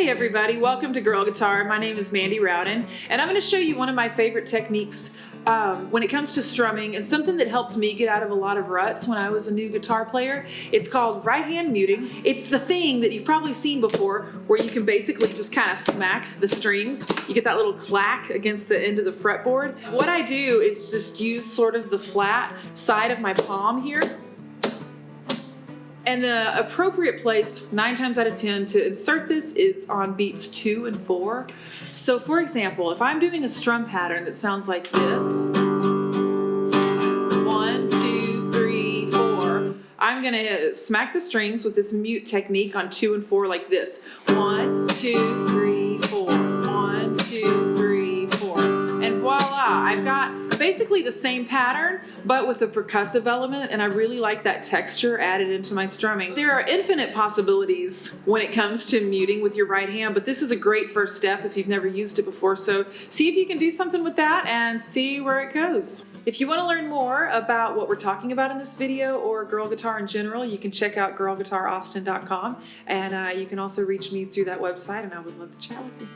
Hey everybody, welcome to Girl Guitar. My name is Mandy Rowden, and I'm going to show you one of my favorite techniques when it comes to strumming, and something that helped me get out of a lot of ruts when I was a new guitar player. It's called right hand muting. It's the thing that you've probably seen before where you can basically just kind of smack the strings. You get that little clack against the end of the fretboard. What I do is just use sort of the flat side of my palm here. And the appropriate place, 9 times out of 10, to insert this is on beats 2 and 4. So for example, if I'm doing a strum pattern that sounds like this, 1, 2, 3, 4, I'm gonna smack the strings with this mute technique on 2 and 4 like this. 1, 2, 3, 4, 1, 2, 3, 4. And voila, I've got basically the same pattern, but with a percussive element, and I really like that texture added into my strumming. There are infinite possibilities when it comes to muting with your right hand, but this is a great first step if you've never used it before, so see if you can do something with that and see where it goes. If you want to learn more about what we're talking about in this video or girl guitar in general, you can check out girlguitaraustin.com, and you can also reach me through that website, and I would love to chat with you.